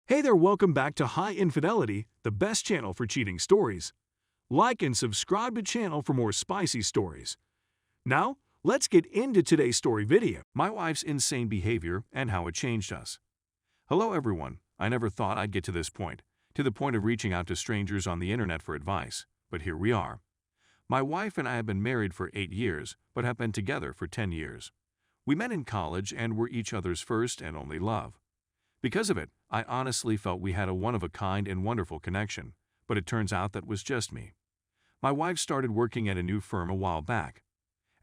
Hey there, welcome back to High Infidelity, the best channel for cheating stories. Like and subscribe to channel for more spicy stories. Now, let's get into today's story video. My wife's insane behavior and how it changed us. Hello everyone, I never thought I'd get to this point, to the point of reaching out to strangers on the internet for advice, but here we are. My wife and I have been married for 8 years, but have been together for 10 years. We met in college and were each other's first and only love. Because of it, I honestly felt we had a one-of-a-kind and wonderful connection, but it turns out that was just me. My wife started working at a new firm a while back.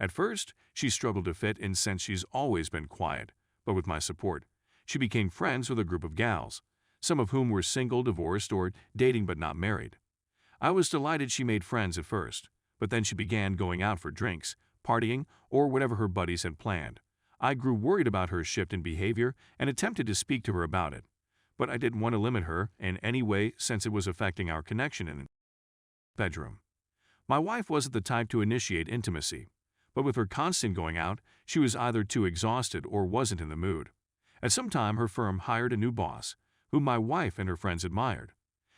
At first, she struggled to fit in since she's always been quiet, but with my support, she became friends with a group of gals, some of whom were single, divorced, or dating but not married. I was delighted she made friends at first, but then she began going out for drinks, partying, or whatever her buddies had planned. I grew worried about her shift in behavior and attempted to speak to her about it, but I didn't want to limit her in any way since it was affecting our connection in the bedroom. My wife wasn't the type to initiate intimacy, but with her constant going out, she was either too exhausted or wasn't in the mood. At some time, her firm hired a new boss, whom my wife and her friends admired.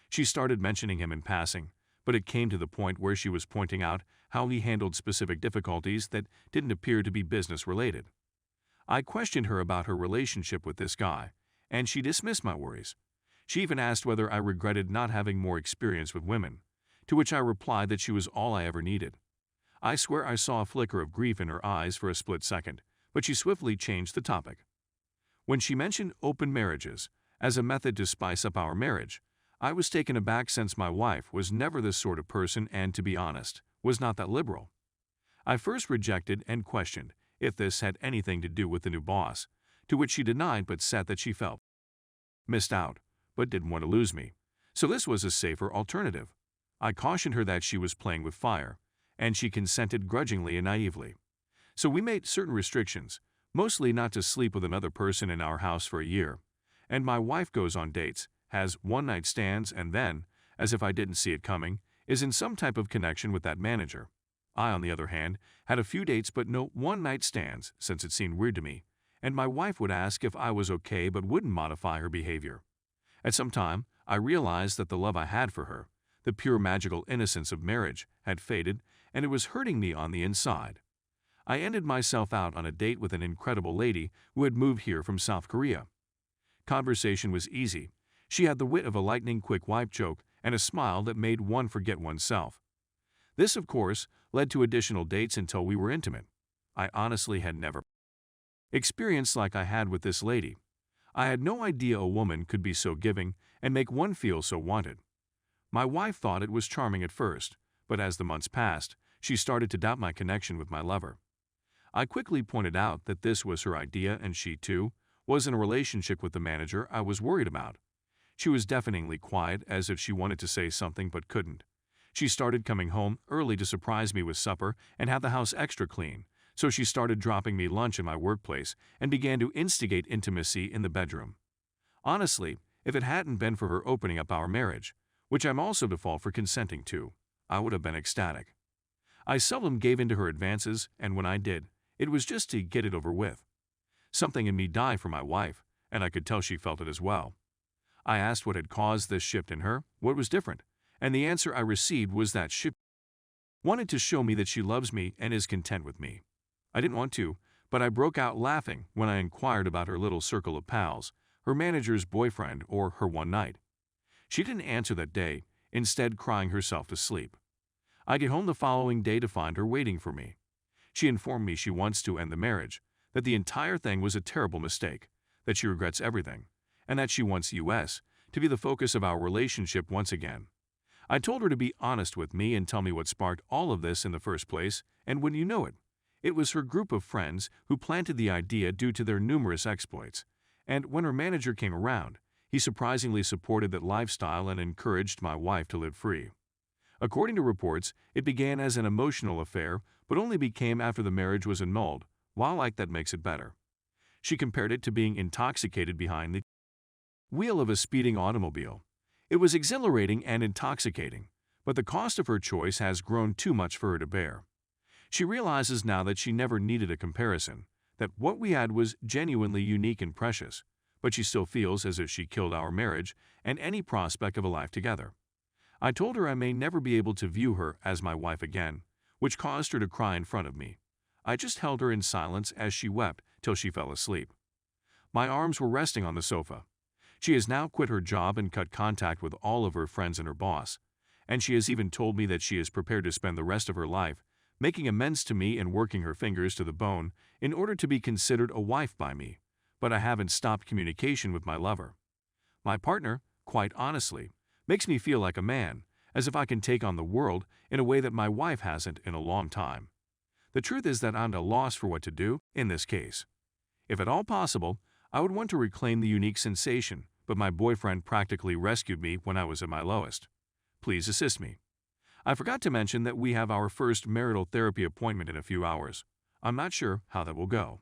She started mentioning him in passing, but it came to the point where she was pointing out how he handled specific difficulties that didn't appear to be business-related. I questioned her about her relationship with this guy, and she dismissed my worries. She even asked whether I regretted not having more experience with women, to which I replied that she was all I ever needed. I swear I saw a flicker of grief in her eyes for a split second, but she swiftly changed the topic. When she mentioned open marriages as a method to spice up our marriage, I was taken aback since my wife was never this sort of person and, to be honest, was not that liberal. I first rejected and questioned if this had anything to do with the new boss, to which she denied but said that she felt missed out, but didn't want to lose me. So this was a safer alternative. I cautioned her that she was playing with fire, and she consented grudgingly and naively. So we made certain restrictions, mostly not to sleep with another person in our house for a year, and my wife goes on dates, has one-night stands, and then, as if I didn't see it coming, is in some type of connection with that manager. I, on the other hand, had a few dates but no one-night stands since it seemed weird to me, and my wife would ask if I was okay but wouldn't modify her behavior. At some time, I realized that the love I had for her, the pure magical innocence of marriage, had faded, and it was hurting me on the inside. I ended myself out on a date with an incredible lady who had moved here from South Korea. Conversation was easy. She had the wit of a lightning-quick wipe joke and a smile that made one forget oneself. This, of course, led to additional dates until we were intimate. I honestly had never experienced like I had with this lady. I had no idea a woman could be so giving and make one feel so wanted. My wife thought it was charming at first, but as the months passed, she started to doubt my connection with my lover. I quickly pointed out that this was her idea and she, too, was in a relationship with the manager I was worried about. She was deafeningly quiet, as if she wanted to say something but couldn't. She started coming home early to surprise me with supper and have the house extra clean, so she started dropping me lunch in my workplace and began to instigate intimacy in the bedroom. Honestly, if it hadn't been for her opening up our marriage, which I'm also to fault for consenting to, I would have been ecstatic. I seldom gave in to her advances, and when I did, it was just to get it over with. Something in me died for my wife, and I could tell she felt it as well. I asked what had caused this shift in her, what was different, and the answer I received was that she wanted to show me that she loves me and is content with me. I didn't want to, but I broke out laughing when I inquired about her little circle of pals, her manager's boyfriend, or her one night. She didn't answer that day, instead crying herself to sleep. I get home the following day to find her waiting for me. She informed me she wants to end the marriage, that the entire thing was a terrible mistake, that she regrets everything, and that she wants US to be the focus of our relationship once again. I told her to be honest with me and tell me what sparked all of this in the first place, and when you know it, it was her group of friends who planted the idea due to their numerous exploits, and when her manager came around, he surprisingly supported that lifestyle and encouraged my wife to live free. According to reports, it began as an emotional affair, but only became after the marriage was annulled, while like that makes it better. She compared it to being intoxicated behind the wheel of a speeding automobile. It was exhilarating and intoxicating, but the cost of her choice has grown too much for her to bear. She realizes now that she never needed a comparison, that what we had was genuinely unique and precious, but she still feels as if she killed our marriage and any prospect of a life together. I told her I may never be able to view her as my wife again, which caused her to cry in front of me. I just held her in silence as she wept till she fell asleep. My arms were resting on the sofa. She has now quit her job and cut contact with all of her friends and her boss, and she has even told me that she is prepared to spend the rest of her life making amends to me and working her fingers to the bone in order to be considered a wife by me, but I haven't stopped communication with my lover. My partner, quite honestly, makes me feel like a man, as if I can take on the world in a way that my wife hasn't in a long time. The truth is that I'm at a loss for what to do in this case. If at all possible, I would want to reclaim the unique sensation, but my boyfriend practically rescued me when I was at my lowest. Please assist me. I forgot to mention that we have our first marital therapy appointment in a few hours. I'm not sure how that will go.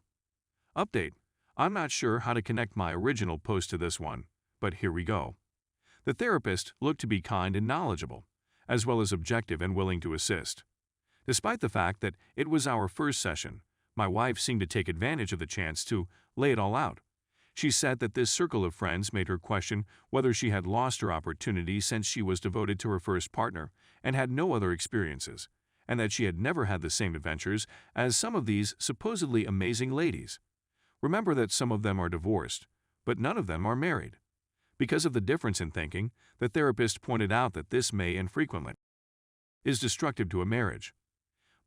Update: I'm not sure how to connect my original post to this one, but here we go. The therapist looked to be kind and knowledgeable, as well as objective and willing to assist. Despite the fact that it was our first session, my wife seemed to take advantage of the chance to lay it all out. She said that this circle of friends made her question whether she had lost her opportunity since she was devoted to her first partner and had no other experiences, and that she had never had the same adventures as some of these supposedly amazing ladies. Remember that some of them are divorced, but none of them are married. Because of the difference in thinking, the therapist pointed out that this may infrequently is destructive to a marriage.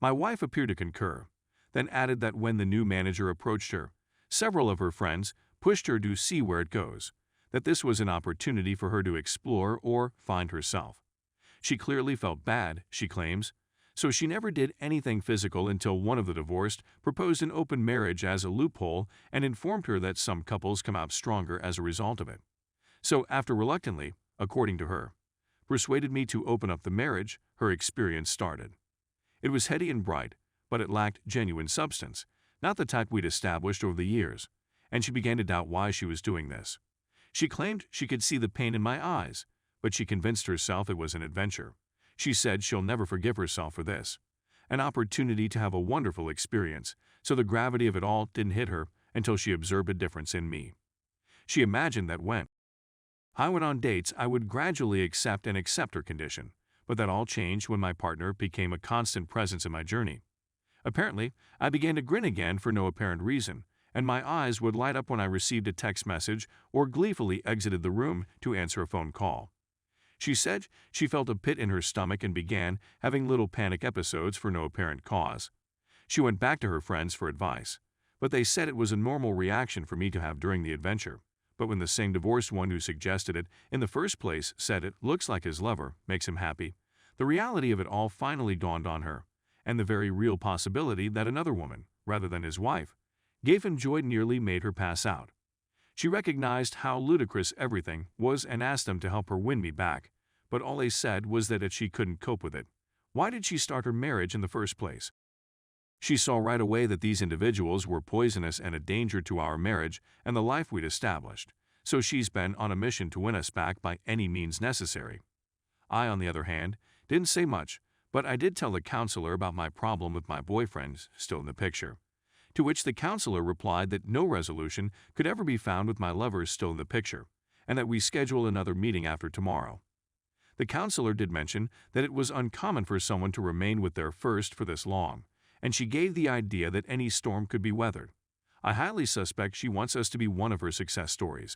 My wife appeared to concur, then added that when the new manager approached her, several of her friends pushed her to see where it goes, that this was an opportunity for her to explore or find herself. She clearly felt bad, she claims, so she never did anything physical until one of the divorced proposed an open marriage as a loophole and informed her that some couples come out stronger as a result of it. So after reluctantly, according to her, persuaded me to open up the marriage, her experience started. It was heady and bright, but it lacked genuine substance, not the type we'd established over the years, and she began to doubt why she was doing this. She claimed she could see the pain in my eyes, but she convinced herself it was an adventure. She said she'll never forgive herself for this. An opportunity to have a wonderful experience, so the gravity of it all didn't hit her until she observed a difference in me. She imagined that when I went on dates, I would gradually accept her condition, but that all changed when my partner became a constant presence in my journey. Apparently, I began to grin again for no apparent reason, and my eyes would light up when I received a text message or gleefully exited the room to answer a phone call. She said she felt a pit in her stomach and began having little panic episodes for no apparent cause. She went back to her friends for advice, but they said it was a normal reaction for me to have during the adventure. But when the same divorced one who suggested it in the first place said it looks like his lover makes him happy, the reality of it all finally dawned on her, and the very real possibility that another woman, rather than his wife, gave him joy nearly made her pass out. She recognized how ludicrous everything was and asked them to help her win me back, but all they said was that if she couldn't cope with it, why did she start her marriage in the first place? She saw right away that these individuals were poisonous and a danger to our marriage and the life we'd established, so she's been on a mission to win us back by any means necessary. I, on the other hand, didn't say much, but I did tell the counselor about my problem with my boyfriend still in the picture, to which the counselor replied that no resolution could ever be found with my lover still in the picture, and that we schedule another meeting after tomorrow. The counselor did mention that it was uncommon for someone to remain with their first for this long, and she gave the idea that any storm could be weathered. I highly suspect she wants us to be one of her success stories.